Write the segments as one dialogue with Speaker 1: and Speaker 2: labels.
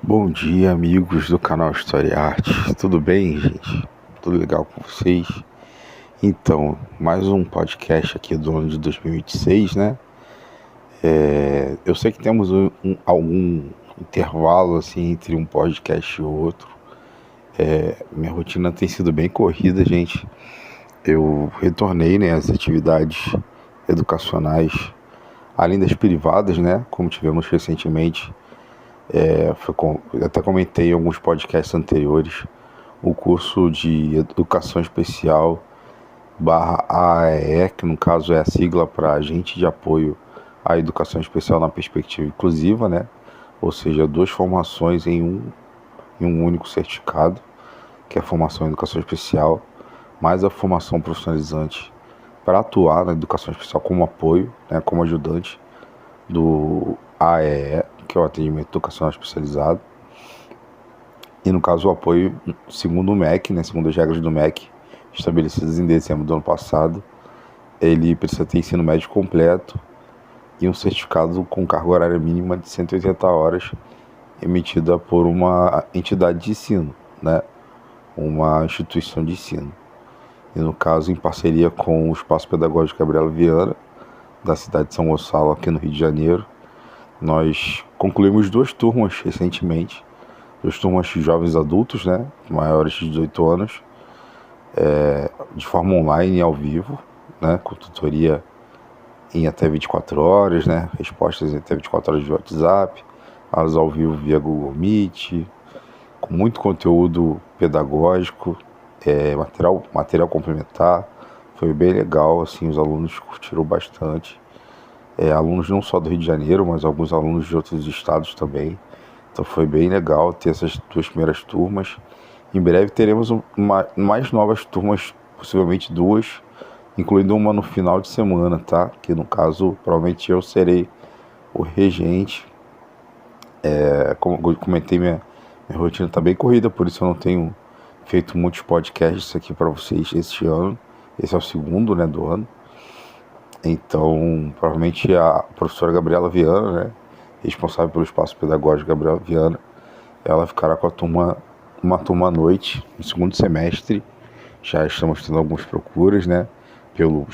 Speaker 1: Bom dia, amigos do canal História e Arte. Tudo bem, gente? Tudo legal com vocês? Então, mais um podcast aqui do ano de 2026, né? Eu sei que temos algum intervalo assim entre um podcast e outro. Minha rotina tem sido bem corrida, gente. Eu retornei, né, às atividades educacionais, além das privadas, né? Como tivemos recentemente. Eu até comentei em alguns podcasts anteriores o curso de Educação Especial barra AEE, que no caso é a sigla para Agente de Apoio à Educação Especial na Perspectiva Inclusiva, né? Ou seja, duas formações em um único certificado, que é a formação em Educação Especial, mais a formação profissionalizante para atuar na Educação Especial como apoio, né, como ajudante do AEE, que é o Atendimento Educacional Especializado. E no caso o apoio, segundo o MEC, né, segundo as regras do MEC, estabelecidas em dezembro do ano passado, ele precisa ter ensino médio completo e um certificado com carga horária mínima de 180 horas emitida por uma entidade de ensino, né, uma instituição de ensino. E no caso, em parceria com o Espaço Pedagógico Gabriela Viana, da cidade de São Gonçalo, aqui no Rio de Janeiro, nós concluímos duas turmas recentemente, duas turmas de jovens adultos, né, maiores de 18 anos, de forma online e ao vivo, né, com tutoria em até 24 horas, né, respostas em até 24 horas de WhatsApp, aulas ao vivo via Google Meet, com muito conteúdo pedagógico, material complementar. Foi bem legal, assim, os alunos curtiram bastante. Alunos não só do Rio de Janeiro, mas alguns alunos de outros estados também. Então foi bem legal ter essas duas primeiras turmas. Em breve teremos mais novas turmas, possivelmente duas, incluindo uma no final de semana, tá? Que no caso, provavelmente eu serei o regente. Como eu comentei, minha rotina está bem corrida, por isso eu não tenho feito muitos podcasts aqui para vocês este ano. Esse é o segundo, né, do ano. Então, provavelmente a professora Gabriela Viana, né, responsável pelo espaço pedagógico Gabriela Viana, ela ficará com uma turma à noite, no segundo semestre. Já estamos tendo algumas procuras, né, pelo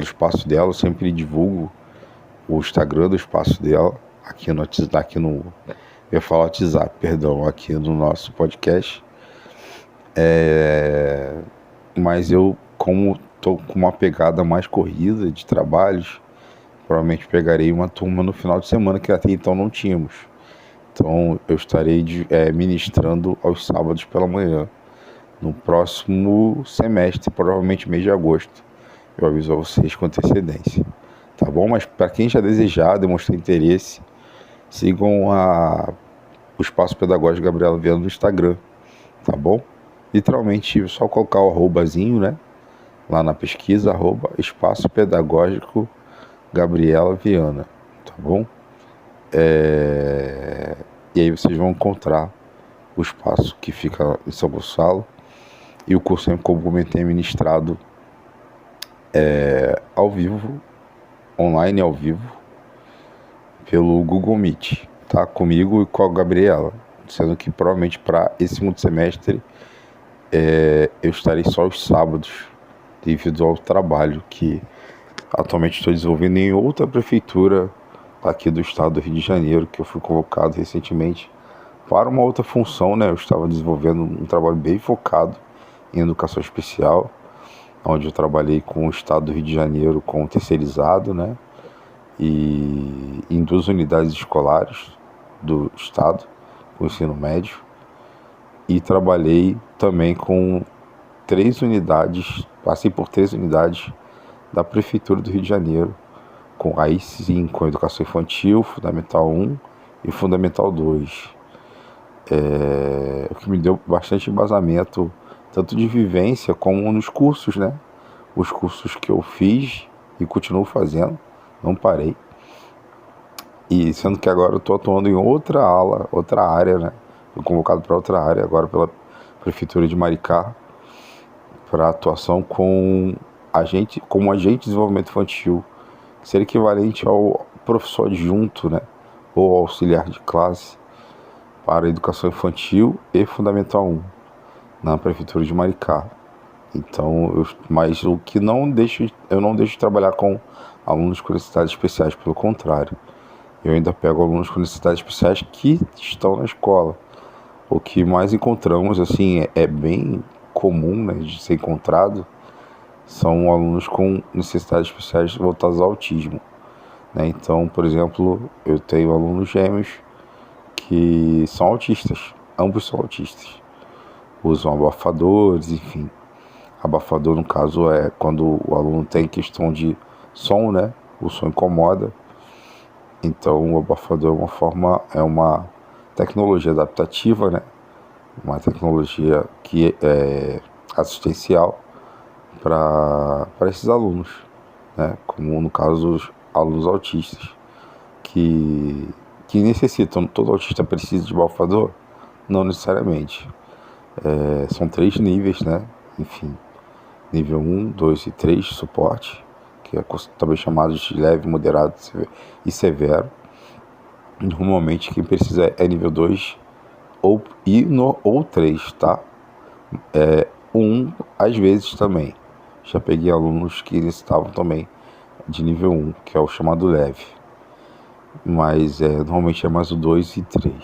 Speaker 1: espaço dela. Eu sempre divulgo o Instagram do espaço dela, eu ia falar WhatsApp, perdão, aqui no nosso podcast. Mas eu, como estou com uma pegada mais corrida de trabalhos, provavelmente pegarei uma turma no final de semana que até então não tínhamos. Então eu estarei ministrando aos sábados pela manhã, no próximo semestre, provavelmente mês de agosto. Eu aviso a vocês com antecedência, tá bom? Mas para quem já desejar, demonstrar interesse, sigam o Espaço Pedagógico Gabriela Viana no Instagram, tá bom? Literalmente, só colocar o arrobazinho, né? Lá na pesquisa, Espaço Pedagógico Gabriela Viana, tá bom? E aí vocês vão encontrar o espaço que fica em São Gonçalo. E o curso, como comentei, é ministrado ao vivo, online ao vivo, pelo Google Meet, tá? Comigo e com a Gabriela. Sendo que provavelmente para esse segundo semestre eu estarei só aos sábados, devido ao trabalho que atualmente estou desenvolvendo em outra prefeitura aqui do estado do Rio de Janeiro, que eu fui convocado recentemente para uma outra função, né? Eu estava desenvolvendo um trabalho bem focado em educação especial, onde eu trabalhei com o estado do Rio de Janeiro com terceirizado, né? E em duas unidades escolares do estado, com ensino médio. E trabalhei também com passei por 3 unidades da Prefeitura do Rio de Janeiro, aí sim, com educação infantil, Fundamental 1 e Fundamental 2. O que me deu bastante embasamento, tanto de vivência como nos cursos, né? Os cursos que eu fiz e continuo fazendo, não parei. E sendo que agora eu estou atuando em outra área, né? Fui convocado para outra área agora pela Prefeitura de Maricá, para atuação como agente de desenvolvimento infantil, que seria equivalente ao professor adjunto, né, ou auxiliar de classe, para a educação infantil e fundamental 1 na prefeitura de Maricá. Então, mas o que eu não deixo de trabalhar com alunos com necessidades especiais, pelo contrário, eu ainda pego alunos com necessidades especiais que estão na escola. O que mais encontramos, assim, é bem comum, né, de ser encontrado, são alunos com necessidades especiais voltadas ao autismo, né? Então, por exemplo, eu tenho alunos gêmeos que são autistas, ambos são autistas, usam abafadores, enfim. Abafador, no caso, é quando o aluno tem questão de som, né? O som incomoda. Então, o abafador é uma tecnologia adaptativa, né? Uma tecnologia que é assistencial para esses alunos, né? Como no caso os alunos autistas, que necessitam. Todo autista precisa de abafador? Não necessariamente. São 3 níveis, né? Enfim, nível 1, 2 e 3 de suporte, que é também chamado de leve, moderado e severo. Normalmente quem precisa é nível 2 ou 3, tá? 1 às vezes também. Já peguei alunos que necessitavam também de nível 1, que é o chamado leve. Mas normalmente é mais o 2 e 3.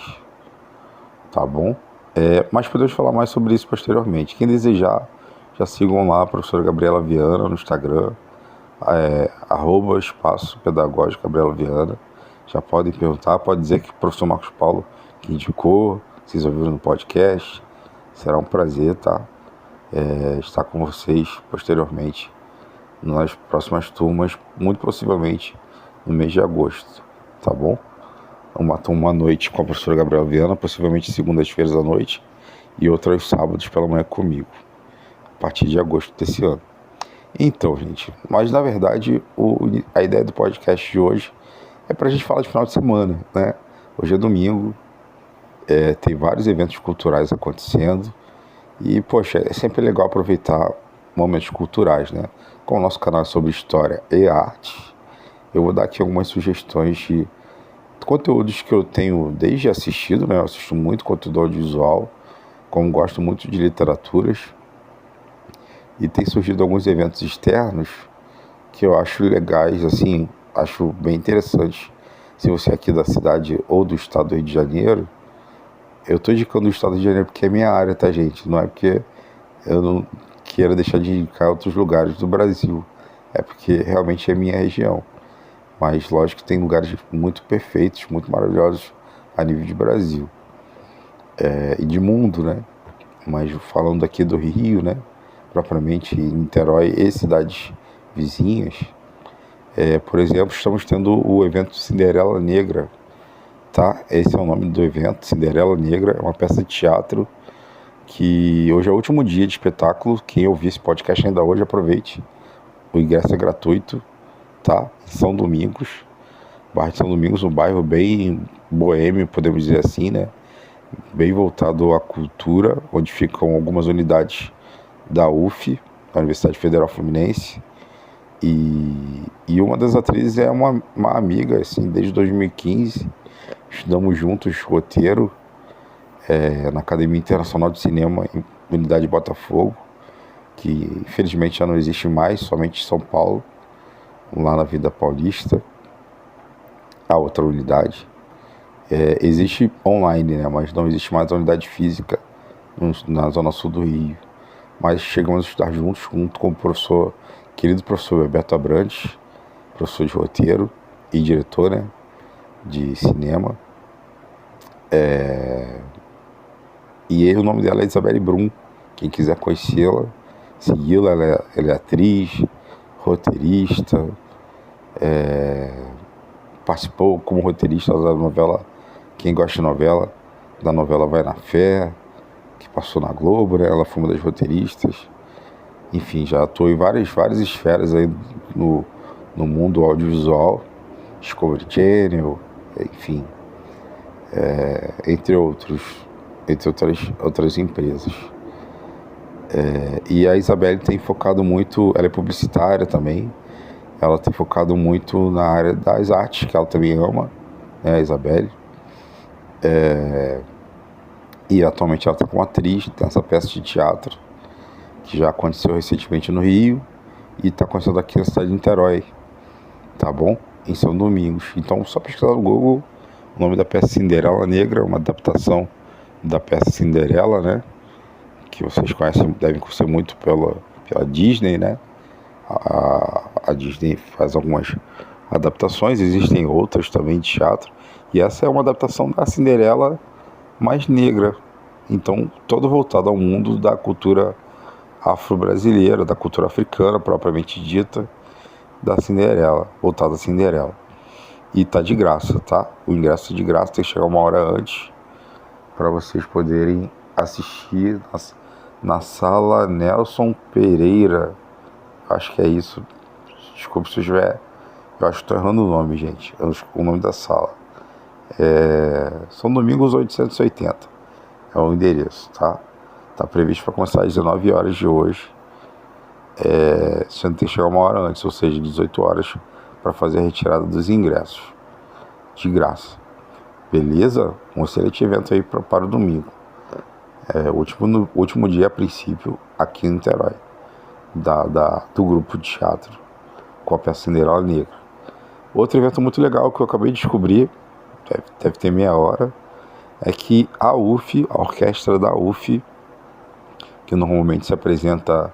Speaker 1: Tá bom? Mas podemos falar mais sobre isso posteriormente. Quem desejar, já sigam lá a professora Gabriela Viana no Instagram, @espaço pedagógico Gabriela Viana. Já podem perguntar, pode dizer que o professor Marcos Paulo que indicou, vocês ouviram no podcast. Será um prazer, tá? Estar com vocês posteriormente nas próximas turmas, muito possivelmente no mês de agosto, tá bom? Uma noite com a professora Gabriela Viana, possivelmente segundas-feiras à noite, e outras sábados pela manhã comigo, a partir de agosto desse ano. Então, gente, mas na verdade a ideia do podcast de hoje é pra gente falar de final de semana, né? Hoje é domingo, tem vários eventos culturais acontecendo, e, poxa, é sempre legal aproveitar momentos culturais, né? Como o nosso canal é sobre história e arte, eu vou dar aqui algumas sugestões de conteúdos que eu tenho desde assistido, né? Eu assisto muito conteúdo audiovisual, como gosto muito de literaturas, e tem surgido alguns eventos externos que eu acho legais, assim, acho bem interessantes. Se você é aqui da cidade ou do estado do Rio de Janeiro, eu tô indicando o estado do Rio de Janeiro porque é minha área, tá, gente? Não é porque eu não queira deixar de indicar outros lugares do Brasil, é porque realmente é minha região. Mas lógico que tem lugares muito perfeitos, muito maravilhosos a nível de Brasil, e de mundo, né? Mas falando aqui do Rio, né? Propriamente Niterói e cidades vizinhas, por exemplo, estamos tendo o evento Cinderela Negra, tá? Esse é o nome do evento, Cinderela Negra, é uma peça de teatro que hoje é o último dia de espetáculo. Quem ouvir esse podcast ainda hoje, aproveite. O ingresso é gratuito, tá? São Domingos, bairro de São Domingos, um bairro bem boêmio, podemos dizer assim, né? Bem voltado à cultura, onde ficam algumas unidades da UF, da Universidade Federal Fluminense, e uma das atrizes é uma amiga, assim, desde 2015, estudamos juntos roteiro, na Academia Internacional de Cinema, em Unidade Botafogo, que infelizmente já não existe mais, somente em São Paulo, lá na Vida Paulista, a outra unidade. Existe online, né, mas não existe mais a unidade física na Zona Sul do Rio. Mas chegamos a estudar juntos, junto com o querido professor Roberto Abrantes, professor de roteiro e diretor, né, de cinema. E o nome dela é Isabelle Brum. Quem quiser conhecê-la, segui-la, ela é atriz, roteirista, participou como roteirista da novela, quem gosta de novela, da novela Vai na Fé, que passou na Globo, né? Ela foi uma das roteiristas. Enfim, já atuou em várias esferas aí no mundo audiovisual, Discovery Channel, enfim, entre outras empresas. E a Isabelle tem focado muito, ela é publicitária também, ela tem focado muito na área das artes, que ela também ama, né, a Isabelle. E atualmente ela está como atriz, tem essa peça de teatro, que já aconteceu recentemente no Rio, e está acontecendo aqui na cidade de Niterói, tá bom? Em São Domingos. Então, só pesquisar no Google o nome da peça Cinderela Negra, uma adaptação da peça Cinderela, né? Que vocês conhecem, devem conhecer muito pela Disney, né? A Disney faz algumas adaptações, existem outras também de teatro, e essa é uma adaptação da Cinderela mais negra, então todo voltado ao mundo da cultura afro-brasileira, da cultura africana propriamente dita, da Cinderela, voltada à Cinderela. E tá de graça, tá? O ingresso é de graça, tem que chegar uma hora antes para vocês poderem assistir na sala Nelson Pereira. Acho que é isso. Desculpe se eu estiver. Eu acho que estou errando o nome, gente. O nome da sala. São Domingos 880. É o endereço, tá? Tá previsto para começar às 19 horas de hoje. Você tem que chegar uma hora antes, ou seja, 18 horas, para fazer a retirada dos ingressos. De graça. Beleza? Um excelente evento aí para o domingo. Último dia, a princípio, aqui em Niterói. Do grupo de teatro com a peça Cinderela Negra. Outro evento muito legal que eu acabei de descobrir, deve ter meia hora, é que a UF, a orquestra da UF, que normalmente se apresenta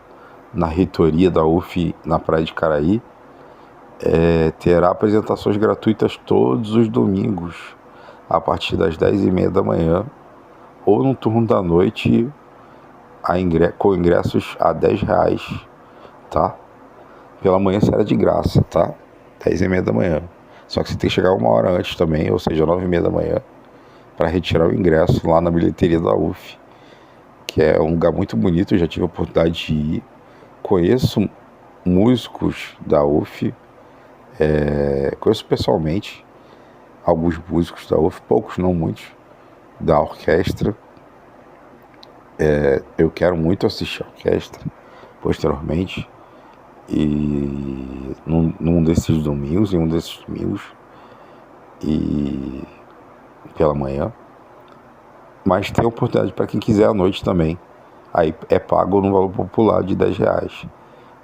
Speaker 1: na reitoria da UF na Praia de Caraí, terá apresentações gratuitas todos os domingos, a partir das 10h30 da manhã, ou no turno da noite, com ingressos a R$10, tá? Pela manhã será de graça, tá? 10h30 da manhã. Só que você tem que chegar uma hora antes também, ou seja, 9h30 da manhã, para retirar o ingresso lá na bilheteria da UF, que é um lugar muito bonito, eu já tive a oportunidade de ir. Conheço músicos da UF, conheço pessoalmente alguns músicos da UF, poucos, não muitos, da orquestra. Eu quero muito assistir a orquestra posteriormente, e em um desses domingos, e pela manhã. Mas tem oportunidade para quem quiser à noite também. Aí é pago no valor popular de R$10.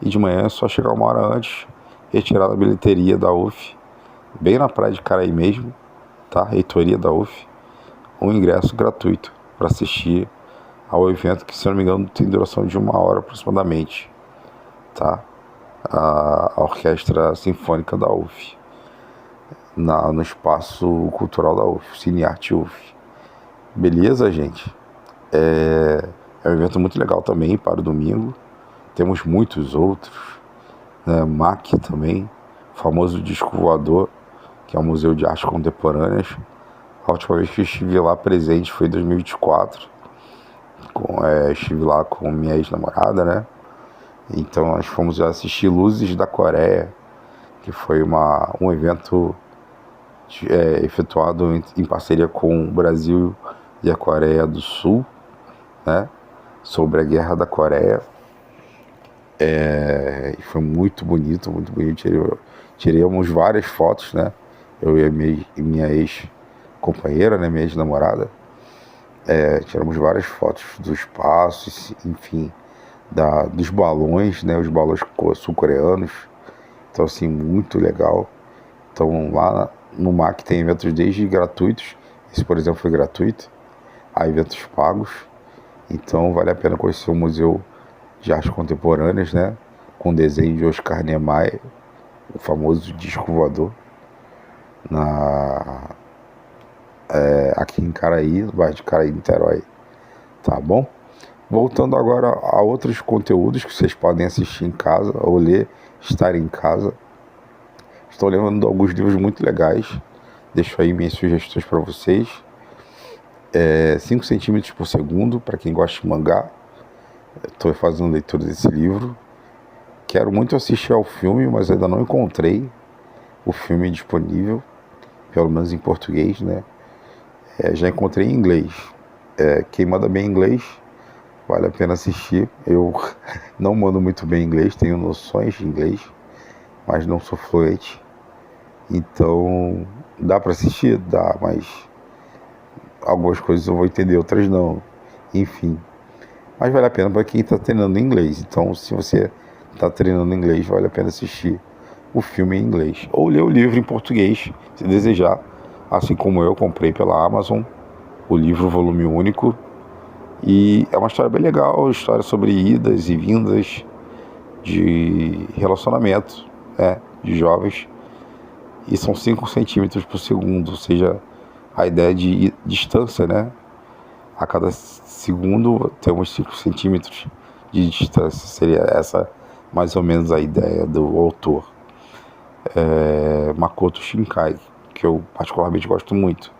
Speaker 1: E de manhã é só chegar uma hora antes, retirar da bilheteria da UF, bem na praia de Caraí mesmo, tá? Reitoria da UF, um ingresso gratuito para assistir ao evento, que, se não me engano, tem duração de 1 hora aproximadamente, tá? A Orquestra Sinfônica da UF, no Espaço Cultural da UF, Cine Arte UF. Beleza, gente? É um evento muito legal também para o domingo. Temos muitos outros, né? MAC também, o famoso Disco Voador, que é um museu de artes contemporâneas. A última vez que eu estive lá presente foi em 2024. Estive lá com minha ex-namorada, né? Então nós fomos assistir Luzes da Coreia, que foi um evento efetuado em parceria com o Brasil e a Coreia do Sul, né? Sobre a Guerra da Coreia. E foi muito bonito, muito bonito. Tiramos várias fotos, né? Eu e minha ex-companheira, né? Minha ex-namorada. Tiramos várias fotos do espaço, enfim, dos balões, né? Os balões sul-coreanos. Então, assim, muito legal. Então, lá no MAC tem eventos desde gratuitos. Esse, por exemplo, foi gratuito. Há eventos pagos. Então, vale a pena conhecer o Museu de Artes Contemporâneas, né? Com desenho de Oscar Niemeyer, o famoso Disco Voador, aqui em Caraí, no bairro de Caraí, Niterói. Tá bom? Voltando agora a outros conteúdos que vocês podem assistir em casa ou ler, estar em casa. Estou lendo alguns livros muito legais. Deixo aí minhas sugestões para vocês. 5 centímetros por segundo, para quem gosta de mangá. Estou fazendo leitura desse livro. Quero muito assistir ao filme, mas ainda não encontrei o filme disponível, pelo menos em português, né? Já encontrei em inglês. Quem manda bem inglês, vale a pena assistir. Eu não mando muito bem inglês, tenho noções de inglês, mas não sou fluente. Então, dá para assistir? Dá, mas algumas coisas eu vou entender, outras não. Enfim. Mas vale a pena para quem está treinando inglês. Então, se você está treinando inglês, vale a pena assistir o filme em inglês. Ou ler o livro em português, se desejar. Assim como eu comprei pela Amazon o livro volume único. E é uma história bem legal, história sobre idas e vindas de relacionamento, de jovens. E são 5 centímetros por segundo, ou seja, a ideia de distância, né? A cada segundo temos 5 centímetros de distância. Seria essa mais ou menos a ideia do autor. Makoto Shinkai, que eu particularmente gosto muito,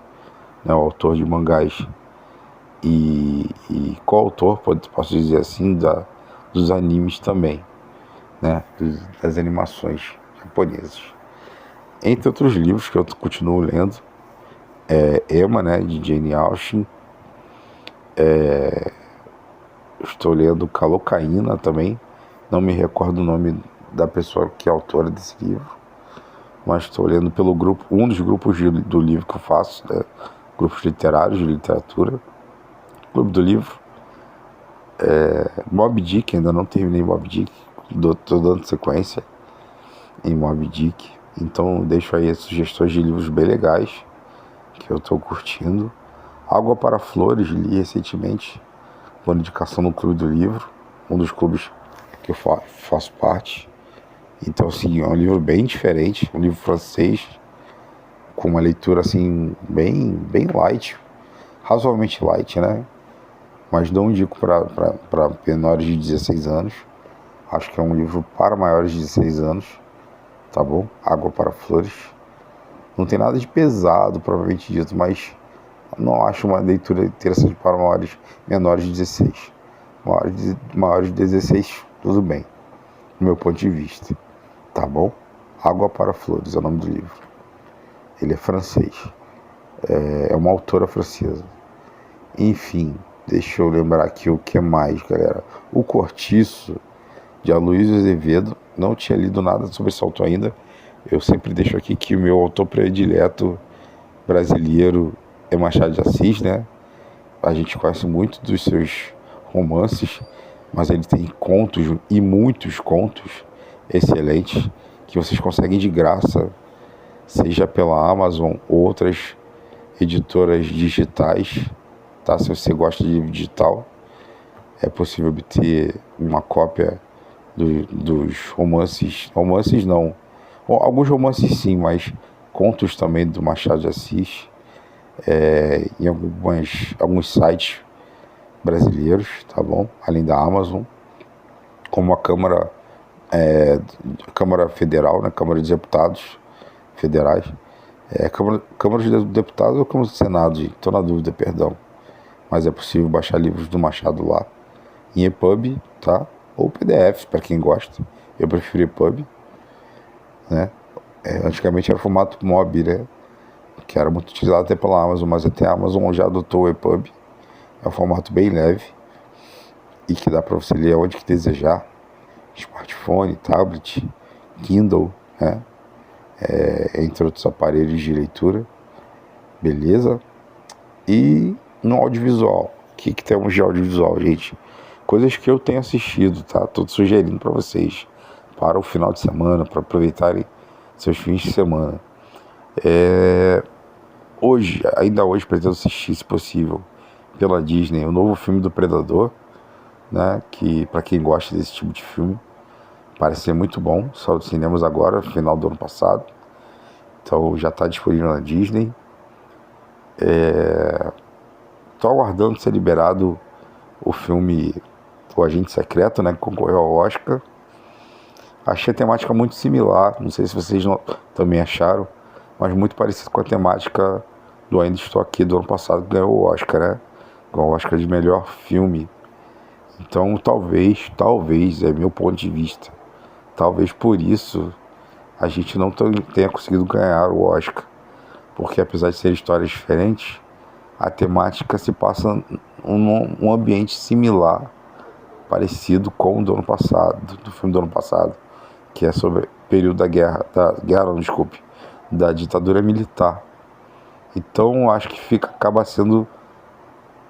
Speaker 1: né? O autor de mangás e coautor, posso dizer assim, dos animes também, né? Das animações japonesas. Entre outros livros que eu continuo lendo, Emma, né, de Jane Austen. Estou lendo Calocaína também. Não me recordo o nome da pessoa que é autora desse livro, mas estou lendo pelo grupo, um dos grupos do livro que eu faço, né? Grupos literários de literatura. Clube do Livro. Moby Dick, ainda não terminei Moby Dick. Estou dando sequência em Moby Dick. Então deixo aí as sugestões de livros bem legais que eu estou curtindo. Água para Flores, li recentemente, uma indicação no Clube do Livro, um dos clubes que eu faço parte. Então, assim, é um livro bem diferente, um livro francês, com uma leitura, assim, bem light, razoavelmente light, né? Mas não indico para menores de 16 anos. Acho que é um livro para maiores de 16 anos, tá bom? Água para Flores. Não tem nada de pesado, provavelmente dito, mas não acho uma leitura interessante para menores de 16. Maiores de 16, tudo bem, do meu ponto de vista, tá bom? Água para Flores é o nome do livro. Ele é francês. É uma autora francesa. Enfim, deixa eu lembrar aqui o que mais, galera. O Cortiço, de Aloysio Azevedo. Não tinha lido nada sobre esse autor ainda. Eu sempre deixo aqui que o meu autor predileto brasileiro é Machado de Assis, né? A gente conhece muito dos seus romances, mas ele tem contos e muitos contos excelentes que vocês conseguem de graça, seja pela Amazon ou outras editoras digitais, tá? Se você gosta de livro digital, é possível obter uma cópia dos romances não, alguns romances sim, mas contos também do Machado de Assis, em alguns sites brasileiros, tá bom? Além da Amazon, como a Câmara Federal, né? Câmara de Deputados Federais, Câmara de Deputados ou Câmara do Senado, estou na dúvida, perdão, mas é possível baixar livros do Machado lá, em EPUB, tá? Ou PDF, para quem gosta. Eu prefiro EPUB, né? Antigamente era formato MOB, né? Que era muito utilizado até pela Amazon, mas até a Amazon já adotou o EPUB. É um formato bem leve e que dá para você ler onde que desejar. Smartphone, tablet, Kindle, né? Entre outros aparelhos de leitura. Beleza? E no audiovisual. O que temos de audiovisual, gente? Coisas que eu tenho assistido, tá? Tô sugerindo para vocês para o final de semana, para aproveitarem seus fins de semana. Ainda hoje pretendo assistir, se possível, pela Disney, o novo filme do Predador, né? Que para quem gosta desse tipo de filme, parece ser muito bom. Saiu dos cinemas agora, no final do ano passado. Então já está disponível na Disney. Estou aguardando ser liberado o filme O Agente Secreto, né? Que concorreu ao Oscar. Achei a temática muito similar, não sei se vocês também acharam, mas muito parecido com a temática do Ainda Estou Aqui do ano passado, que ganhou o Oscar, né? Ganhou o Oscar de melhor filme. Então talvez, é meu ponto de vista, talvez por isso a gente não tenha conseguido ganhar o Oscar, porque apesar de serem histórias diferentes, a temática se passa num ambiente similar, parecido com o do ano passado, do filme do ano passado, que é sobre o período da ditadura militar. Então acho que acaba sendo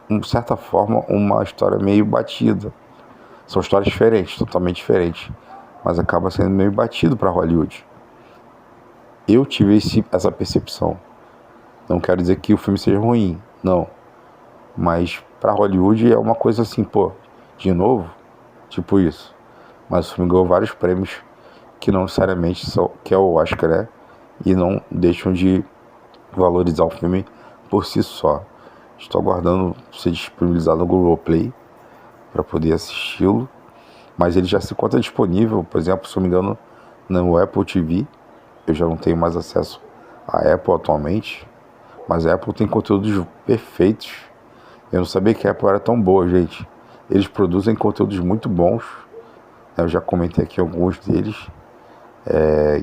Speaker 1: de certa forma, uma história meio batida. São histórias diferentes, totalmente diferentes, mas acaba sendo meio batido para Hollywood. Eu tive essa percepção. Não quero dizer que o filme seja ruim, não. Mas para Hollywood é uma coisa assim, pô, de novo, tipo isso. Mas o filme ganhou vários prêmios que não necessariamente são, que é o Oscar, né? E não deixam de valorizar o filme por si só. Estou aguardando ser disponibilizado no Globoplay para poder assisti-lo. Mas ele já se encontra disponível, por exemplo, se eu não me engano, no Apple TV. Eu já não tenho mais acesso à Apple atualmente. Mas a Apple tem conteúdos perfeitos. Eu não sabia que a Apple era tão boa, gente. Eles produzem conteúdos muito bons. Eu já comentei aqui alguns deles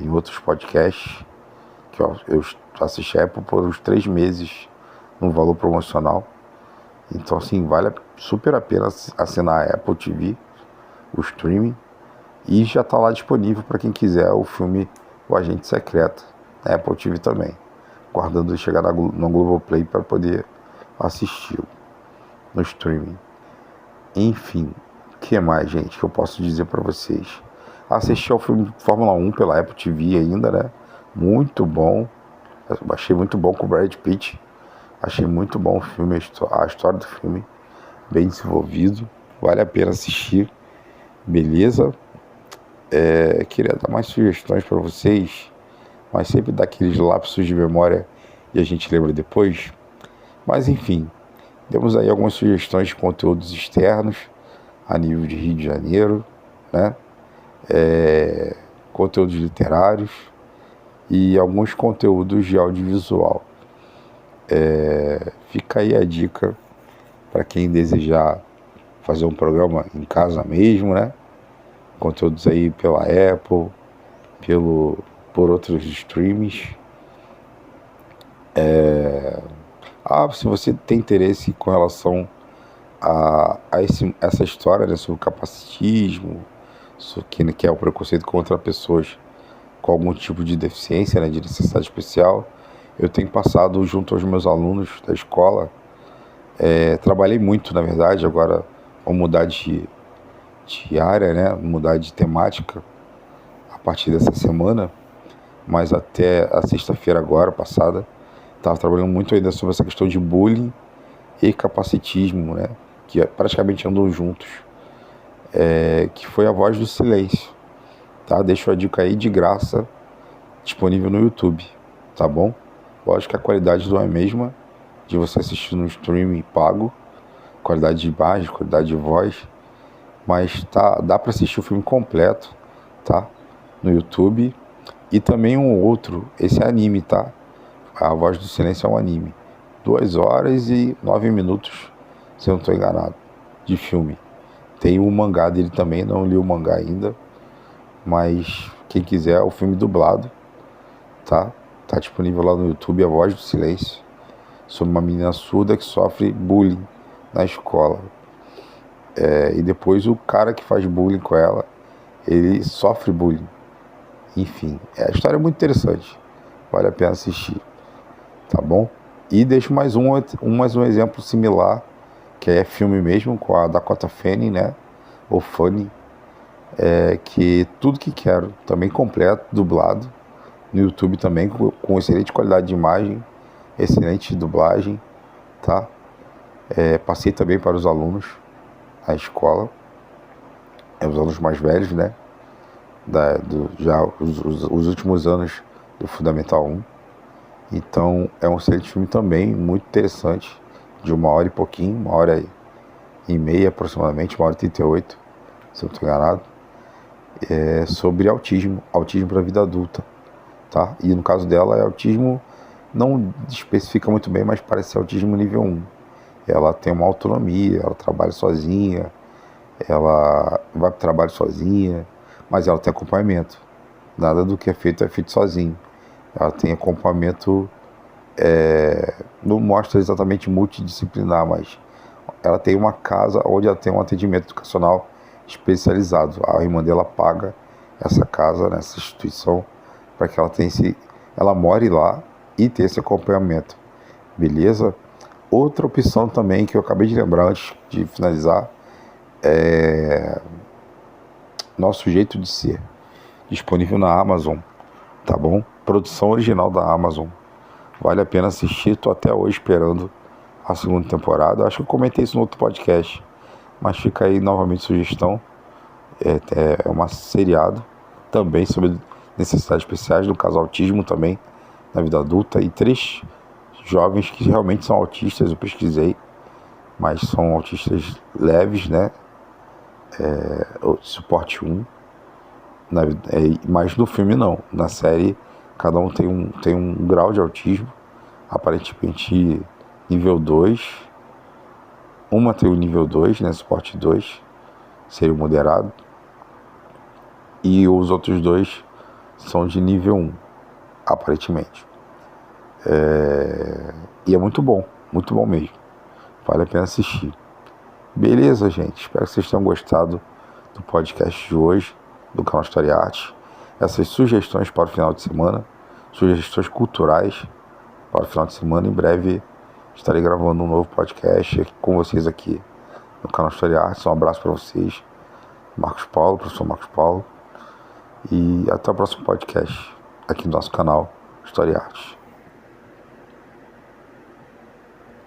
Speaker 1: em outros podcasts. Que eu assisti a Apple por uns 3 meses no valor promocional. Então, assim, vale super a pena assinar a Apple TV, o streaming. E já está lá disponível para quem quiser o filme O Agente Secreto, na Apple TV também. Guardando ele chegar no Globoplay para poder assisti-lo no streaming. Enfim, o que mais, gente, que eu posso dizer para vocês? Assisti ao filme Fórmula 1 pela Apple TV ainda, né? Muito bom. Eu achei muito bom com o Brad Pitt. Achei muito bom o filme, a história do filme. Bem desenvolvido. Vale a pena assistir. Beleza? Queria dar mais sugestões para vocês, mas sempre dá aqueles lapsos de memória e a gente lembra depois. Mas enfim, temos aí algumas sugestões de conteúdos externos a nível de Rio de Janeiro, né? Conteúdos literários e alguns conteúdos de audiovisual. Fica aí a dica para quem desejar fazer um programa em casa mesmo, né? Conteúdos aí pela Apple, por outros streams. Se você tem interesse com relação a essa história, né, sobre o capacitismo, que é o preconceito contra pessoas com algum tipo de deficiência, né, de necessidade especial, eu tenho passado junto aos meus alunos da escola. Trabalhei muito, na verdade, agora vou mudar de área, né, mudar de temática a partir dessa semana, mas até a sexta-feira agora, passada, estava trabalhando muito ainda sobre essa questão de bullying e capacitismo, né, que praticamente andam juntos, que foi A Voz do Silêncio, tá? Deixo a dica aí de graça, disponível no YouTube, tá bom? Lógico que a qualidade não é a mesma de você assistir no streaming pago, qualidade de imagem, qualidade de voz, mas dá para assistir o filme completo, tá? No YouTube. E também um outro, esse é anime, tá? A Voz do Silêncio é um anime. 2 horas e 9 minutos, se eu não estou enganado, de filme. Tem o mangá dele também, não li o mangá ainda, mas quem quiser, o filme dublado, tá? Tá disponível lá no YouTube, A Voz do Silêncio, sobre uma menina surda que sofre bullying na escola. E depois o cara que faz bullying com ela, ele sofre bullying. Enfim, a história é muito interessante, vale a pena assistir, tá bom? E deixo mais um exemplo similar, que é filme mesmo, com a Dakota Fanning, né? Ou Fanning, que Tudo Que Quero, também completo, dublado, no YouTube também, com excelente qualidade de imagem, excelente dublagem, tá? Passei também para os alunos na escola, os alunos mais velhos, né? Os últimos anos do Fundamental 1. Então é um excelente filme também, muito interessante, de 1 hora e pouquinho, 1h30 aproximadamente, 1h38, se eu não estou enganado, sobre autismo para a vida adulta, tá? E no caso dela é autismo, não especifica muito bem, mas parece ser autismo nível 1. Ela tem uma autonomia, ela trabalha sozinha, ela vai para o trabalho sozinha, mas ela tem acompanhamento. Nada do que é feito sozinho. Ela tem acompanhamento, não mostra exatamente multidisciplinar, mas ela tem uma casa onde ela tem um atendimento educacional especializado. A irmã dela paga essa casa, nessa instituição, para que ela more lá e tenha esse acompanhamento. Beleza? outra opção também que eu acabei de lembrar antes de finalizar é Nosso Jeito de Ser, disponível na Amazon, tá bom? Produção original da Amazon. Vale a pena assistir, tô até hoje esperando a segunda temporada. Acho que eu comentei isso no outro podcast, mas fica aí novamente sugestão. É uma seriado também sobre necessidades especiais, no caso autismo também, na vida adulta, e 3 jovens que realmente são autistas, eu pesquisei, mas são autistas leves, né? Suporte 1, mas no filme não, na série cada um tem um grau de autismo, aparentemente nível 2, uma tem o nível 2, né, suporte 2, seria o moderado, e os outros 2 são de nível 1, aparentemente. E é muito bom mesmo, vale a pena assistir. Beleza, gente, espero que vocês tenham gostado do podcast de hoje, do canal História Arte. Essas sugestões para o final de semana, sugestões culturais para o final de semana. Em breve estarei gravando um novo podcast com vocês aqui no canal História Arte. Um abraço para vocês, professor Marcos Paulo, e até o próximo podcast aqui no nosso canal História Arte.